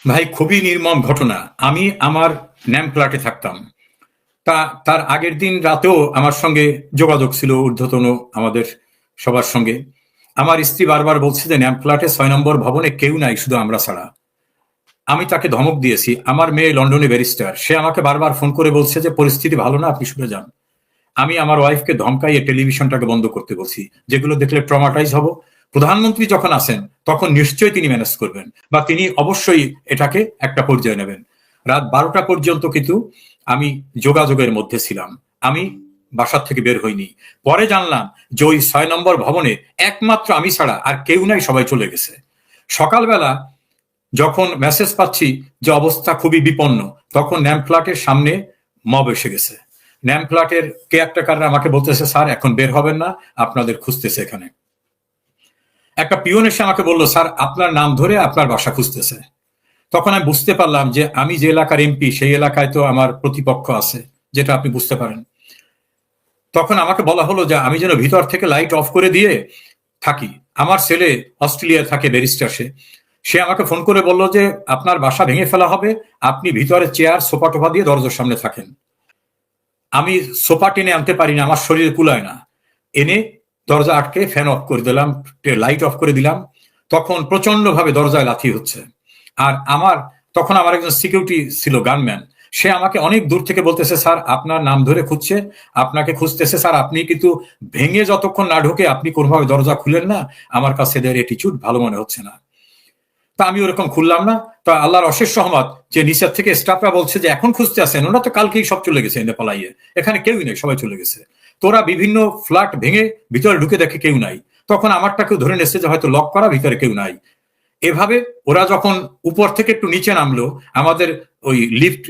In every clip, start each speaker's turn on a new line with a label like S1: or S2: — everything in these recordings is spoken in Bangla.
S1: ভাই, খুবই নির্মম ঘটনা। আমি আমার ন্যাম ফ্ল্যাটে থাকতাম। তার আগের দিন রাতেও আমার সঙ্গে যোগাযোগ ছিল ঊর্ধ্বতন আমাদের সবার সঙ্গে। আমার স্ত্রী বারবার বলছে যে ন্যাম ফ্ল্যাটে 6 নম্বর ভবনে কেউ নাই, শুধু আমরা ছাড়া। আমি তাকে ধমক দিয়েছি। আমার মেয়ে লন্ডনে ব্যারিস্টার, সে আমাকে বারবার ফোন করে বলছে যে পরিস্থিতি ভালো না, আপনি সরে যান। আমি আমার ওয়াইফকে ধমকাইয়ে টেলিভিশনটাকে বন্ধ করতে বলছি, যেগুলো দেখলে ট্রমাটাইজ হব। প্রধানমন্ত্রী যখন আসেন তখন নিশ্চয়ই তিনি ম্যানেজ করবেন, বা তিনি অবশ্যই এটাকে একটা পর্যায়ে নেবেন। রাত 12টা পর্যন্ত কিন্তু আমি যোগাযোগের মধ্যে ছিলাম। আমি বাসার থেকে বের হইনি। পরে জানলাম যে ওই 6 নম্বর ভবনে একমাত্র আমি ছাড়া আর কেউ নাই, সবাই চলে গেছে। সকালবেলা যখন মেসেজ পাচ্ছি যে অবস্থা খুবই বিপন্ন, তখন ন্যাম ফ্ল্যাটের সামনে মব এসে গেছে। ন্যাম ফ্ল্যাটের কেয়ারটেকাররা আমাকে বলতেছে, স্যার এখন বের হবেন না, আপনাদের খুঁজতেছে এখানে। একটা পিয়ন এসে আমাকে বলল, স্যার আপনার নাম ধরে আপনার বাসা খুঁজতেছে। তখন আমি বুঝতে পারলাম যে আমি যে এলাকার এমপি, সেই এলাকায় তো আমার প্রতিপক্ষ আছে, যেটা আপনি বুঝতে পারেন। তখন আমাকে বলা হলো যে আমি যেন ভিতর থেকে লাইট অফ করে দিয়ে থাকি। আমার ছেলে অস্ট্রেলিয়া থাকে, ব্যারিস্টার সে। সে আমাকে ফোন করে বলল যে আপনার বাসা ভেঙে ফেলা হবে, আপনি ভিতরে চেয়ার সোফা টোফা দিয়ে দরজার সামনে থাকেন। আমি সোফা টেনে আনতে পারি না, আমার শরীরে কুলায় না। এনে দরজা আটকে ফ্যান অফ করে দিলাম, লাইট অফ করে দিলাম। তখন প্রচন্ড ভাবে দরজায় লাথি হচ্ছে। আর তখন আমার একজন সিকিউরিটি ছিল, গানম্যান। সে আমাকে অনেক দূর থেকে বলতেছে, স্যার আপনার নাম ধরে খুঁজছে, আপনাকে খুঁজতেছে স্যার, আপনি কিন্তু ভেঙে যতক্ষণ না ঢোকে আপনি কোনোভাবে দরজা খুলেন না, আমার কাছে এদের অ্যাটিটিউড ভালো মনে হচ্ছে না। তা আমি ওরকম খুললাম না। তা আল্লাহর অশেষ সহমত যে নিচের থেকে স্টাফরা বলছে যে এখন খুঁজতে আসেন, ওরা তো কালকেই সব চলে গেছে এনে পালাইয়ে, এখানে কেউই নেই, সবাই চলে গেছে। তোরা বিভিন্ন ফ্ল্যাট ভেঙে ভিতরে ঢুকে দেখে কেউ নাই। তখন আমারটাকেও ধরে নেছে যে হয়তো লক করা, ভিতরে কেউ নাই। এভাবে ওরা যখন উপর থেকে একটু নিচে নামলো, আমাদের ওই লিফট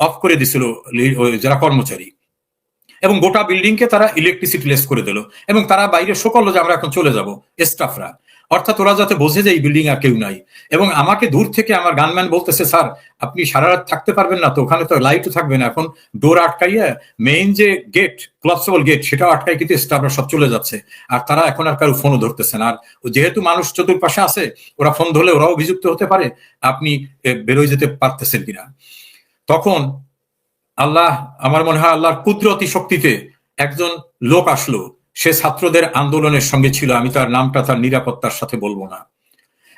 S1: অফ করে দিছিল যারা কর্মচারী, এবং গোটা বিল্ডিং কে তারা ইলেকট্রিসিটি লেস করে দিল, এবং তারা বাইরে শো করলো যে আমরা এখন চলে যাব, স্টাফরা। অর্থাৎ ওরা যাতে বোঝে যে এই বিল্ডিং আর কেউ নাই। এবং আমাকে দূর থেকে আমার গানম্যান বলতেছে, স্যার আপনি সারা রাত থাকতে পারবেন না তো, ওখানে তো লাইটও থাকবে না, এখন ডোর আটকাইয়া মেইন যে গেট, ক্লপসেবল গেট, সেটাও আটকাই, কিন্তু স্টাফরা সব চলে যাচ্ছে। আর তারা এখন আর কারো ফোনও ধরতেছে না। আর যেহেতু মানুষ চতুর্পাশে আছে, ওরা ফোন ধরলে ওরাও অভিযুক্ত হতে পারে, আপনি বেরোয় যেতে পারতেছেন কিনা। তখন আল্লাহ, আমার মনে হয় আল্লাহর কুদরতি শক্তিতে একজন লোক আসলো। সে ছাত্রদের আন্দোলনের সঙ্গে ছিল, আমি তার নামটা তার নিরাপত্তার সাথে বলবো না।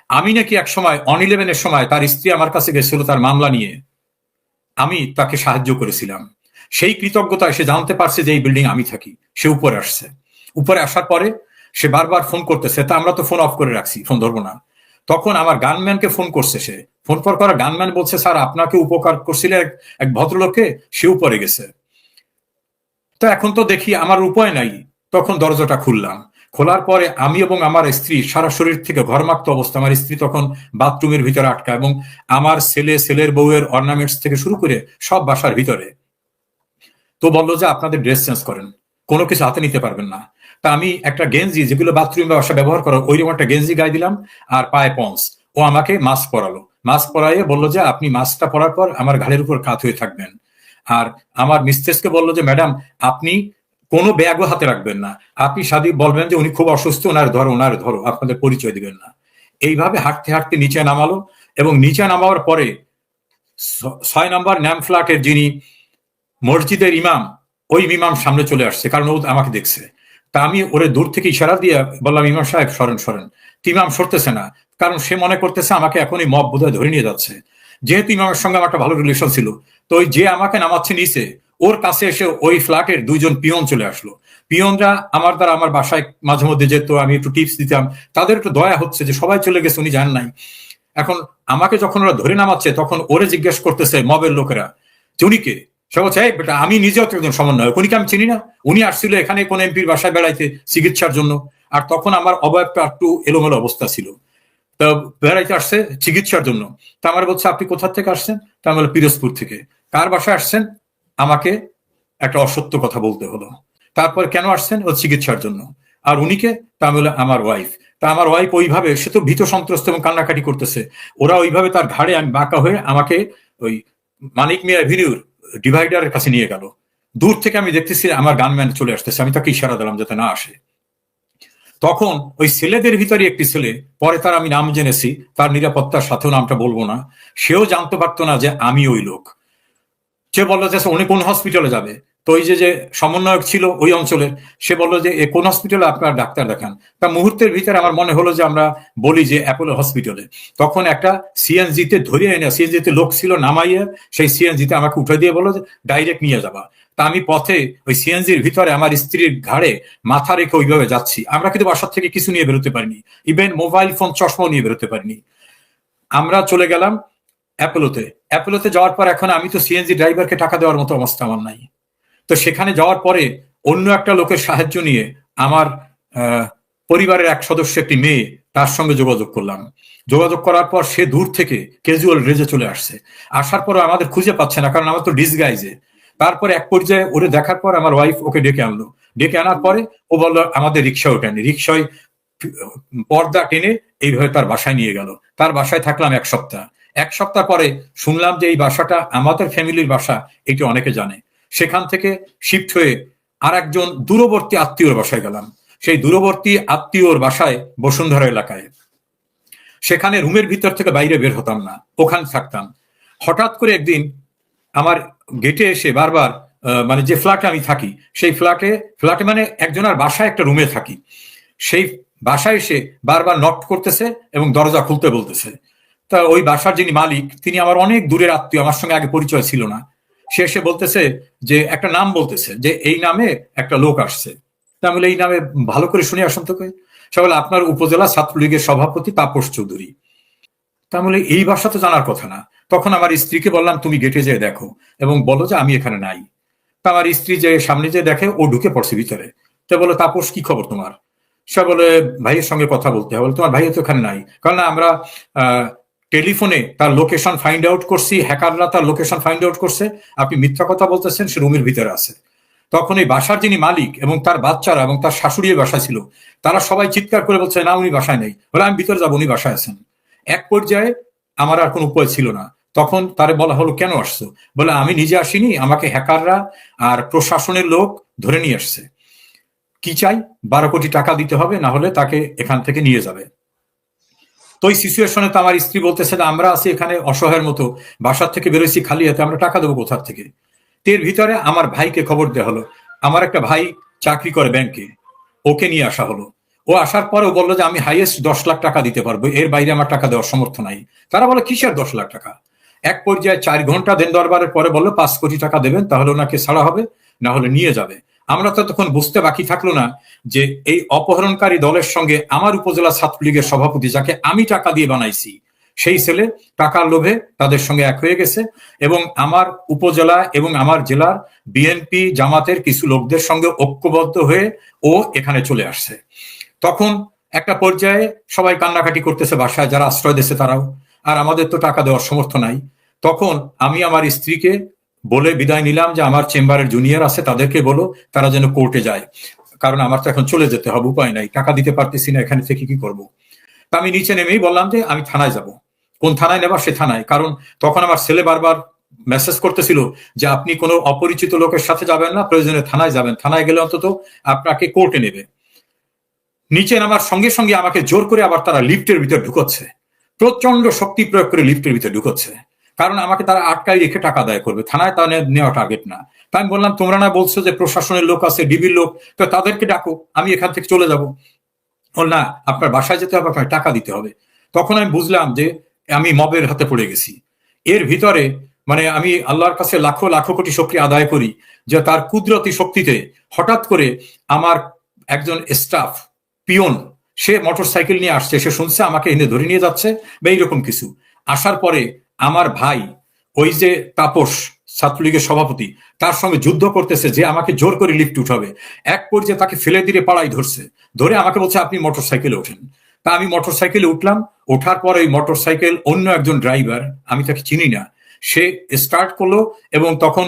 S1: আমি নাকি এক সময় অন-11-এর সময় তার স্ত্রী আমার কাছে গেছিল তার মামলা নিয়ে, আমি তাকে সাহায্য করেছিলাম। সেই কৃতজ্ঞতায় সে জানতে পারছে যে এই বিল্ডিং আমি থাকি, সে উপরে আসছে। উপরে আসার পরে সে বারবার ফোন করতেছে, তা আমরা তো ফোন অফ করে রাখছি, ফোন ধরবো না। তখন আমার গানম্যানকে ফোন করছে, সে ফোন করা গানম্যান বলছে, স্যার আপনাকে উপকার করছিল এক ভদ্রলোককে, সে উপরে গেছে। তো এখন তো দেখি আমার উপায় নাই। তখন দরজাটা খুললাম। খোলার পরে আমি এবং আমার স্ত্রী সারা শরীর থেকে ঘরমাক্ত অবস্থা। আমার স্ত্রী তখন বাথরুমের ভিতরে আটকা, এবং আমার ছেলের বউয়ের অর্নামেন্টস থেকে শুরু করে সব বাসার ভিতরে। তো বললো যে আপনাদের ড্রেস চেঞ্জ করেন, কোনো কিছু হাতে নিতে পারবেন না। তা আমি একটা গেঞ্জি, যেগুলো বাথরুমে বাসা ব্যবহার করা, ওইরকম একটা গেঞ্জি গায়ে দিলাম, আর পায়ে পন্স। ও আমাকে মাস্ক পরালো। মাস্ক পরাইয়ে বললো যে আপনি মাস্কটা পরার পর আমার ঘাড়ের উপর কাত হয়ে থাকবেন। আর আমার মিস্ট্রেসকে বললো যে ম্যাডাম আপনি কোনো ব্যাগও হাতে রাখবেন না, আপনি সাদি বলবেন যে উনি খুব অসুস্থ, ওনার ধরো, আপনাদের পরিচয় দিবেন না। এইভাবে হাঁটতে হাঁটতে নিচে নামালো, এবং নিচে নামাবার পরে 6 নম্বর ন্যাম ফ্ল্যাটের যিনি মসজিদের ইমাম, ওই ইমাম সামনে চলে আসছে, কারণ ও আমাকে দেখছে। তা আমি ওরে দূর থেকে ইশারা দিয়ে বললাম, ইমাম সাহেব সরেন সরেন। ইমাম সরতেছে না, কারণ সে মনে করতেছে আমাকে এখনই মব বোধহয় ধরে নিয়ে যাচ্ছে। যেহেতু ইমামের সঙ্গে আমার একটা ভালো রিলেশন ছিল, তো ওই যে আমাকে নামাচ্ছে নিচে, ওর কাছে এসে ওই ফ্ল্যাটের 2জন পিয়ন চলে আসলো। পিয়নরা আমার দ্বারা আমার বাসায় মাঝে মধ্যে যেত, আমি একটু টিপস দিতাম। তাদের একটু দয়া হচ্ছে যে সবাই চলে গেছে, উনি জান নাই। এখন আমাকে যখন ওরা ধরে নামাচ্ছে, তখন ওরে জিজ্ঞেস করতেছে মবের লোকেরা যে উনি কে। সে বলছে, এই বেটা আমি নিজেও তো একজন সমন্বয়ক, উনিকে আমি চিনি না, উনি আসছিল এখানে কোন এমপির বাসায় বেড়াইতে চিকিৎসার জন্য। আর তখন আমার অবয়বটা একটু এলোমেলো অবস্থা ছিল। তা বেড়াইতে আসছে চিকিৎসার জন্য। তা আমার বলছে, আপনি কোথা থেকে আসছেন? তা আমি বললাম, পিরোজপুর থেকে। কার বাসায় আসছেন? আমাকে একটা অসত্য কথা বলতে হলো। তারপর কেন আসছেন? ও চিকিৎসার জন্য। আর উনিকে? তা আমি বললাম, আমার ওয়াইফ। তা আমার ওয়াইফ ওইভাবে, সে তো ভীত সন্ত্রস্ত এবং কান্নাকাটি করতেছে। ওরা ওইভাবে তার ঘাড়ে আমি বাঁকা হয়ে আমাকে ওই মানিক মিয়া অ্যাভিনিউর ডিভাইডারের কাছে নিয়ে গেল। দূর থেকে আমি দেখতেছি আমার গানম্যান চলে আসতেছে, আমি তাকে ইশারা দিলাম যাতে না আসে। তখন ওই ছেলেদের ভিতরে একটি ছেলে, পরে তার আমি নাম জেনেছি, তার নিরাপত্তার সাথেও নামটা বলবো না, সেও জানতে পারতো না যে আমি ওই লোক। সে বললো যে উনি কোন হসপিটালে যাবে। তো ওই যে সমন্বয়ক ছিল ওই অঞ্চলের, সে বললো যে কোন হসপিটালে আপনার ডাক্তার দেখান। তা মুহূর্তের ভিতরে আমার মনে হলো যে আমরা বলি যে অ্যাপোলো হসপিটালে। তখন একটা সিএনজিতে ধরে এনে, সিএনজিতে লোক ছিল, নামাইয়া সেই সিএনজিতে আমাকে উঠে দিয়ে বললো যে ডাইরেক্ট নিয়ে যাবা। তা আমি পথে ওই সিএনজির ভিতরে আমার স্ত্রীর ঘাড়ে মাথা রেখে ওইভাবে যাচ্ছি। আমরা কিন্তু বাসার থেকে কিছু নিয়ে বেরোতে পারিনি, ইভেন মোবাইল ফোন, চশমাও নিয়ে বেরোতে পারিনি। আমরা চলে গেলাম অ্যাপোলোতে। অ্যাপোলোতে যাওয়ার পর এখন আমি তো সিএনজি ড্রাইভারকে টাকা দেওয়ার মতো অবস্থা আমার নাই। তো সেখানে যাওয়ার পরে অন্য একটা লোকের সাহায্য নিয়ে আমার পরিবারের এক সদস্য, একটি মেয়ে, তার সঙ্গে যোগাযোগ করলাম। যোগাযোগ করার পর সে দূর থেকে ক্যাজুয়াল ড্রেসে চলে আসছে। আসার পর আমাদের খুঁজে পাচ্ছে না, কারণ আমার তো ডিসগাইজে। তারপরে এক পর্যায়ে ওরে দেখার পর আমার ওয়াইফ ওকে ডেকে আনলো। ডেকে আনার পরে ও বললো আমাদের রিক্সা ওঠেনি, রিক্সায় পর্দা টেনে এইভাবে তার বাসায় নিয়ে গেল। তার বাসায় থাকলাম 1 সপ্তাহ। 1 সপ্তাহ পরে শুনলাম যে এই বাসাটা আমাদের ফ্যামিলির বাসা, এটি অনেকে জানে। সেখান থেকে শিফট হয়ে আর একজন দূরবর্তী আত্মীয়র বাসায় গেলাম। সেই দূরবর্তী আত্মীয়র বাসায় বসুন্ধরা এলাকায়, সেখানে রুমের ভিতর থেকে বাইরে বের হতাম না, ওখানে থাকতাম। হঠাৎ করে একদিন আমার গেটে এসে বারবার, মানে যে ফ্ল্যাটে আমি থাকি সেই ফ্ল্যাটে মানে একজনের বাসায় একটা রুমে থাকি, সেই বাসায় এসে বারবার নক করতেছে এবং দরজা খুলতে বলতেছে। তা ওই বাসার যিনি মালিক, তিনি আমার অনেক দূরের আত্মীয়, আমার সঙ্গে আগে পরিচয় ছিল না। সে এসে বলতেছে যে একটা নাম বলতেছে যে এই নামে একটা লোক আসছে। তাহলে এই নামে ভালো করে শুনে আসুন তো। সে বলে আপনার উপজেলা ছাত্রলীগের সভাপতি তাপস চৌধুরী। তাহলে এই ভাষা তো জানার কথা না। তখন আমার স্ত্রীকে বললাম তুমি গেটে যেয়ে দেখো এবং বলো যে আমি এখানে নাই। তা আমার স্ত্রী যে সামনে যে দেখে, ও ঢুকে পড়ছে ভিতরে। তো বলো তাপস কি খবর তোমার? সে বলে ভাইয়ের সঙ্গে কথা বলতে হবে। তোমার ভাই তো এখানে নাই। কারণ আমরা টেলিফোনে তার লোকেশন ফাইন্ড আউট করছি, হ্যাকাররা তার লোকেশন ফাইন্ড আউট করছে, আপনি মিথ্যা কথা বলতেছেন, সে রুমের ভিতরে আছে। তখন এই বাসার যিনি মালিক এবং তার বাচ্চারা এবং তার শাশুড়ি বাসায় ছিল, তারা সবাই চিৎকার করে বলছে না উনি বাসায় নেই। বলে আমি ভিতরে যাবো, উনি বাসায় আছেন। এক পর্যায়ে আমার আর কোনো উপায় ছিল না, তখন তারে বলা হলো কেন আসছো? বলে আমি নিজে আসিনি, আমাকে হ্যাকাররা আর প্রশাসনের লোক ধরে নিয়ে আসছে। কি চাই? 12 কোটি টাকা দিতে হবে, না হলে তাকে এখান থেকে নিয়ে যাবে। তো এই সিচুয়েশনে তো আমার স্ত্রী বলতেছে যে আমরা আছি এখানে অসহায়ের মতো, বাসার থেকে বেরোইছি খালি হাতে, আমরা টাকা দেবো কোথার থেকে? এর ভিতরে আমার ভাইকে খবর দেওয়া হলো। আমার একটা ভাই চাকরি করে ব্যাংকে, ওকে নিয়ে আসা হলো। ও আসার পরে ও বললো যে আমি হাইয়েস্ট 10 লাখ টাকা দিতে পারবো, এর বাইরে আমার টাকা দেওয়ার সমর্থ নাই। তারা বলে কিসের 10 লাখ টাকা? এক পর্যায়ে 4 ঘন্টা দেন দরবারের পরে বললো 5 কোটি টাকা দেবেন, তাহলে ওনাকে ছাড়া হবে, না হলে নিয়ে যাবে। আমরা তো তখন বুঝতে বাকি থাকলো না যে এই অপহরণকারী দলের সঙ্গে আমার উপজেলা ছাত্রলীগের সভাপতি, যাকে আমি টাকা দিয়ে বানাইছি, সেই ছেলে টাকার লোভে তাদের সঙ্গে এক হয়ে গেছে এবং আমার উপজেলা এবং আমার জেলার বিএনপি জামাতের কিছু লোকদের সঙ্গে ঐক্যবদ্ধ হয়ে ও এখানে চলে আসছে। তখন একটা পর্যায়ে সবাই কান্নাকাটি করতেছে বাসায়, যারা আশ্রয় দিয়েছে তারাও, আর আমাদের তো টাকা দেওয়ার সমর্থ নাই। তখন আমি আমার স্ত্রীকে বলে বিদায় নিলাম যে আমার চেম্বারের জুনিয়র আছে, তাদেরকে বলো তারা যেন কোর্টে যায়, কারণ আমার তো এখন চলে যেতে হবে, উপায় নাই, টাকা দিতে পারতেছি না, এখানে থেকে কি করব। তা আমি নিচে নেমেই বললাম যে আমি থানায় যাব। কোন থানায় নেবা? সে থানায়। কারণ তখন আমার ছেলে বারবার মেসেজ করতেছিল যে আপনি কোনো অপরিচিত লোকের সাথে যাবেন না, প্রয়োজনে থানায় যাবেন, থানায় গেলে অন্তত আপনাকে কোর্টে নেবে। নিচে নামার সঙ্গে সঙ্গে আমাকে জোর করে আবার তারা লিফটের ভিতর ঢুকোচ্ছে, প্রচন্ড শক্তি প্রয়োগ করে লিফটের ভিতর ঢুকোচ্ছে, কারণ আমাকে তারা আটকাই রেখে টাকা আদায় করবে, থানায় তা নেওয়া টার্গেট না। তাই আমি বললাম তোমরা না বলছো যে প্রশাসনের লোক আছে, ডিবির লোক, তো তাদেরকে ডাকো, আমি এখান থেকে চলে যাব। বল না, আপনার বাসায় যেতে হবে, আপনার টাকা দিতে হবে। তখন আমি বুঝলাম যে আমি মবের হাতে পড়ে গেছি। এর ভিতরে মানে আমি আল্লাহর কাছে লাখো লাখো কোটি শুকরিয়া আদায় করি যে তার কুদরতি শক্তিতে হঠাৎ করে আমার একজন স্টাফ পিয়ন, সে মোটরসাইকেল নিয়ে আসছে, সে শুনছে আমাকে এনে ধরে নিয়ে যাচ্ছে বা এইরকম কিছু। আসার পরে আমার ভাই, ওই যে তাপস ছাত্রলীগের সভাপতি, তার সঙ্গে যুদ্ধ করতেছে যে আমাকে জোর করে লিফট উঠাবে। এক পর্যায়ে তাকে ফেলে দিয়ে পাড়াই ধরছে, ধরে আমাকে বলছে আপনি মোটরসাইকেলে ওঠেন। তা আমি মোটরসাইকেলে উঠলাম। ওঠার পরে ওই মোটরসাইকেল অন্য একজন ড্রাইভার, আমি তাকে চিনি না, সে স্টার্ট করলো এবং তখন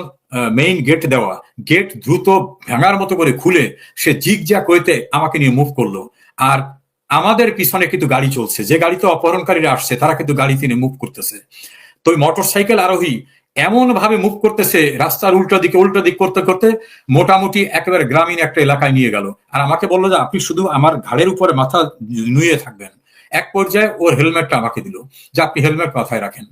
S1: মেইন গেট দেওয়া, গেট দ্রুত ভাঙার মতো করে খুলে সে জিগজ্যাগ হইতে আমাকে নিয়ে মুভ করলো। আর আমাদের পিছনে কিন্তু গাড়ি চলছে, যে গাড়িতে অপহরণকারীরা আসছে তারা কিন্তু গাড়ি তিনি মুভ করতেছে। তো ওই মোটরসাইকেল আরোহী এমন ভাবে মুভ করতেছে, রাস্তার উল্টো দিক করতে করতে মোটামুটি একেবারে গ্রামীণ একটা এলাকায় নিয়ে গেল। আর আমাকে বললো যে আপনি শুধু আমার ঘাড়ের উপরে মাথা নুয়ে থাকবেন। এক পর্যায়ে ওর হেলমেটটা আমাকে দিল, যে আপনি হেলমেট মাথায় রাখেন।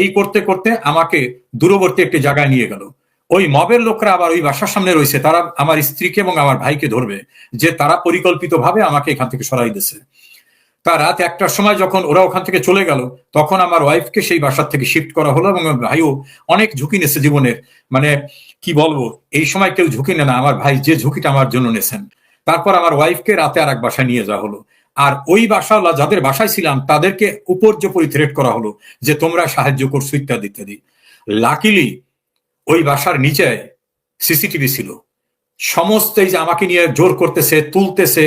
S1: এই করতে করতে আমাকে দূরবর্তী একটি জায়গায় নিয়ে গেল। ওই মবের লোকরা আবার ওই বাসার সামনে রয়েছে, তারা আমার স্ত্রীকে এবং আমার ভাইকে ধরবে, যে তারা পরিকল্পিতভাবে আমাকে এখান থেকে সরাই দিয়েছে। তা রাত 1টার সময় যখন ওরা ওখান থেকে চলে গেল, তখন আমার ওয়াইফকে সেই বাসার থেকে শিফট করা হলো, এবং আমার ভাইও অনেক ঝুঁকি নিয়েছে জীবনের। মানে কি বলবো, এই সময় কেউ ঝুঁকি নেয় না, আমার ভাই যে ঝুঁকিটা আমার জন্য নেছেন। তারপর আমার ওয়াইফকে রাতে আর এক বাসায় নিয়ে যাওয়া হলো। আর ওই বাসাওয়ালা যাদের বাসায় ছিলাম তাদেরকে উপর্যুপরি থ্রেট করা হলো যে তোমরা সাহায্য করছো ইত্যাদি ইত্যাদি। লাকিলি ওই বাসার নিচে সিসিটিভি ছিল। সমস্ত এই যে আমাকে নিয়ে জোর করতেছে, তুলতেছে,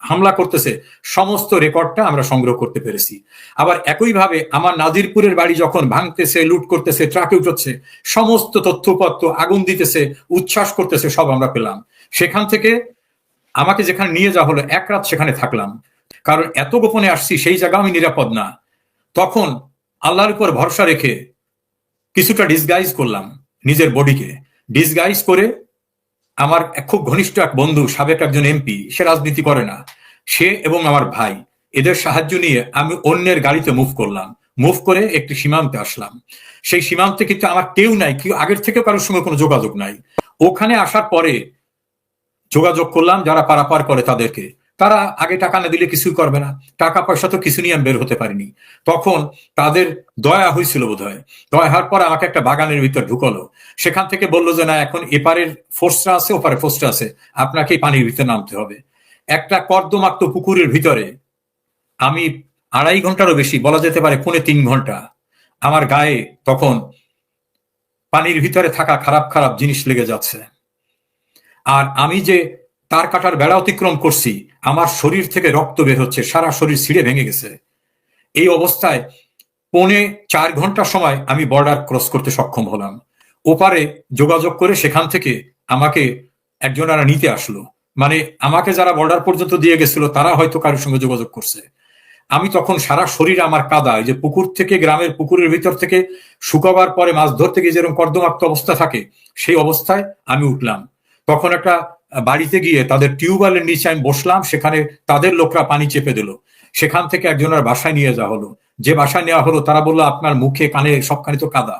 S1: হামলা করতেছে, সমস্ত রেকর্ডটা আমরা সংগ্রহ করতে পেরেছি। আবার একইভাবে আমার নাজিরপুরের বাড়ি যখন ভাঙতেছে, লুট করতেছে, ট্রাকে উঠছে, সমস্ত তথ্যপত্র, আগুন দিতেছে, উচ্ছ্বাস করতেছে, সব আমরা পেলাম। সেখান থেকে আমাকে যেখানে নিয়ে যাওয়া হলো, এক রাত সেখানে থাকলাম, কারণ এত গোপনে আসছি সেই জায়গা আমি নিরাপদ না। তখন আল্লাহর উপর ভরসা রেখে কিছুটা ডিসগাইজ করলাম, নিজের বডিকে ডিসগাইজ করে। আমার খুব ঘনিষ্ঠ এক বন্ধু, সাবেক একজন এমপি, সে রাজনীতি করে না, সে এবং আমার ভাই, এদের সাহায্য নিয়ে আমি অন্যের গাড়িতে মুভ করলাম। মুভ করে একটি সীমান্তে আসলাম। সেই সীমান্তে কিন্তু আমার কেউ নাই, কেউ আগের থেকে কারোর সঙ্গে কোনো যোগাযোগ নাই। ওখানে আসার পরে যোগাযোগ করলাম যারা পারাপার করে তাদেরকে। তারা আগে টাকা না দিলে কিছুই করবে না, টাকা পয়সা তো কিছু নিয়ে আমি বের হতে পারিনি। তখন তাদের দয়া হয়েছিল বোধ হয়, দয়া হওয়ার পর আমাকে একটা বাগানের ভিতর ঢুকালো। সেখান থেকে বললো যে না, এখন এপারের ফোর্সটা আছে, ওপারে ফোর্সটা আছে, আপনাকে পানির ভিতরে নামতে হবে। একটা কর্দমাক্ত পুকুরের ভিতরে আমি 2.5 ঘন্টারও বেশি, বলা যেতে পারে 2.5-3 ঘন্টা, আমার গায়ে তখন পানির ভিতরে থাকা খারাপ খারাপ জিনিস লেগে যাচ্ছে। আর আমি যে তার কাটার বেড়া অতিক্রম করছি, আমার শরীর থেকে রক্ত বের হচ্ছে, সারা শরীর ছিঁড়ে ভেঙে গেছে। এই অবস্থায় 3.4 ঘন্টা সময় আমি বর্ডার ক্রস করতে সক্ষম হলাম। ওপারে যোগাযোগ করে সেখান থেকে আমাকে একজনেরা নিতে আসলো। মানে আমাকে যারা বর্ডার পর্যন্ত দিয়ে গেছিল তারা হয়তো কারোর সঙ্গে যোগাযোগ করছে। আমি তখন সারা শরীর আমার কাদা, যে পুকুর থেকে, গ্রামের পুকুরের ভিতর থেকে শুকাবার পরে মাছ ধরতে গিয়ে যেরকম কর্দমাক্ত অবস্থা থাকে, সেই অবস্থায় আমি উঠলাম। তখন একটা বাড়িতে গিয়ে তাদের টিউবওয়েলের নিচে আমি বসলাম, সেখানে তাদের লোকরা পানি চেপে দিল। সেখান থেকে একজনের বাসায় নিয়ে যাওয়া হলো। যে বাসায় নেওয়া হলো তারা বললো আপনার মুখে কানে সবখানে তো কাদা।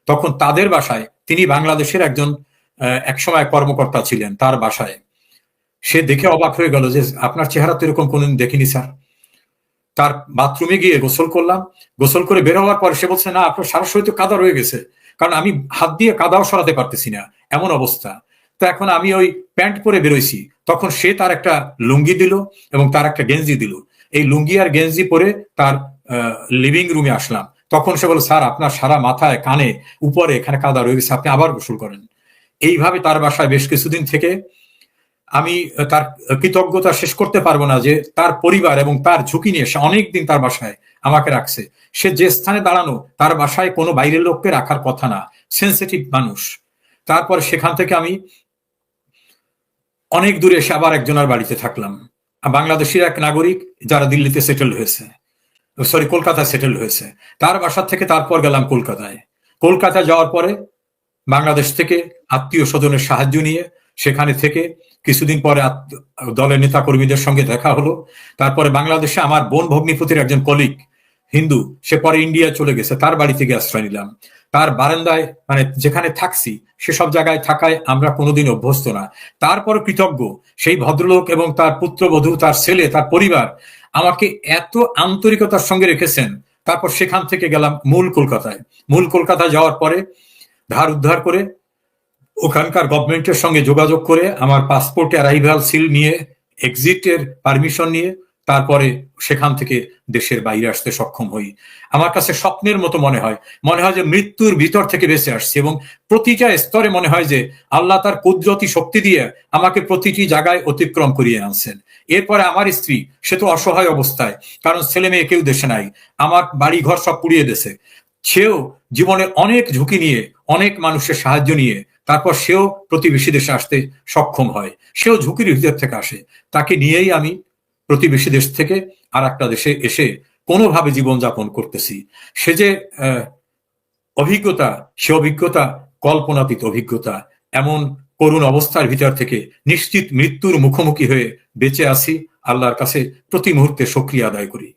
S1: তখন তাদের বাসায়, তিনি বাংলাদেশের একজন একসময় কর্মকর্তা ছিলেন, তার বাসায় সে দেখে অবাক হয়ে গেল যে আপনার চেহারা তো এরকম কোনদিন দেখিনি স্যার। তার বাথরুমে গিয়ে গোসল করলাম। গোসল করে বের হওয়ার পর সে বলছে না, আপনার সারা শরীর তো কাদা রয়ে গেছে, কারণ আমি হাত দিয়ে কাদাও সরাতে পারতেছি না, এমন অবস্থা। তো এখন আমি ওই প্যান্ট পরে বেরোইছি, তখন সে তার একটা লুঙ্গি দিল এবং তার একটা গেঞ্জি দিল। এই লুঙ্গি আর গেঞ্জি পরে তার লিভিং রুমে আসলাম। তখন সে বলল স্যার আপনার সারা মাথায়, কানে, উপরে এখানে কাদা রয়ে গেছে, আপনি আবার গোসল করেন। এইভাবে তার বাসায় বেশ কিছুদিন থেকে আমি তার কৃতজ্ঞতা শেষ করতে পারবো না, যে তার পরিবার এবং তার ঝুঁকি নিয়ে সে অনেকদিন তার বাসায় আমাকে রাখছে। সে যে স্থানে দাঁড়ানো, তার বাসায় কোনো বাইরের লোককে রাখার কথা না, সেন্সিটিভ মানুষ। তারপর সেখান থেকে আমি অনেক দূরে এসে আবার একজনের বাড়িতে থাকলাম, বাংলাদেশের এক নাগরিক, যারা দিল্লিতে সেটেল হয়েছে, সরি কলকাতায় সেটেল হয়েছে। তার বাসা থেকে তারপর গেলাম কলকাতায়। কলকাতায় যাওয়ার পরে বাংলাদেশ থেকে আত্মীয় স্বজনের সাহায্য নিয়ে সেখানে থেকে কিছুদিন পরে দলের নেতা কর্মীদের সঙ্গে দেখা হলো। তারপরে বাংলাদেশে আমার বোন ভগ্নিপতির একজন কলিগ, হিন্দু, সে পরে ইন্ডিয়া চলে গেছে, তার বাড়ি থেকে আশ্রয় নিলাম। তার বারান্দায়, মানে যেখানে থাকছি সেসব জায়গায় থাকায় আমরা কোনোদিন অভ্যস্ত না। তারপর কৃতজ্ঞ সেই ভদ্রলোক এবং তার পুত্রবধূ, তার ছেলে, তার পরিবার আমাকে এত আন্তরিকতার সঙ্গে রেখেছেন। তারপর সেখান থেকে গেলাম মূল কলকাতায়। মূল কলকাতায় যাওয়ার পরে ধার উদ্ধার করে ওখানকার গভর্নমেন্টের সঙ্গে যোগাযোগ করে আমার পাসপোর্টে অ্যারাইভাল সিল নিয়ে, এক্সিটের পারমিশন নিয়ে তারপরে সেখান থেকে দেশের বাইরে আসতে সক্ষম হই। আমার কাছে স্বপ্নের মতো মনে হয়, যে মৃত্যুর ভিতর থেকে বেঁচে আসছি, এবং প্রতিটা স্তরে মনে হয় যে আল্লাহ তার কুদরতি শক্তি দিয়ে আমাকে প্রতিটি জায়গায় অতিক্রম করিয়ে আনছেন। এরপরে আমার স্ত্রী, সে তো অসহায় অবস্থায়, কারণ ছেলে মেয়ে কেউ দেশে নাই, আমার বাড়ি ঘর সব পুড়িয়ে দিয়েছে। সেও জীবনে অনেক ঝুঁকি নিয়ে, অনেক মানুষের সাহায্য নিয়ে তারপর সেও প্রতিবেশী দেশে আসতে সক্ষম হয়। সেও ঝুঁকির ভিতর থেকে আসে। তাকে নিয়েই আমি প্রতিবেশী দেশ থেকে আর একটা দেশে এসে কোনোভাবে জীবনযাপন করতেছি। সে যে অভিজ্ঞতা, সে অভিজ্ঞতা কল্পনাতীত অভিজ্ঞতা। এমন করুণ অবস্থার ভিতর থেকে নিশ্চিত মৃত্যুর মুখোমুখি হয়ে বেঁচে আছি, আল্লাহর কাছে প্রতি মুহূর্তে শুকরিয়া আদায় করি।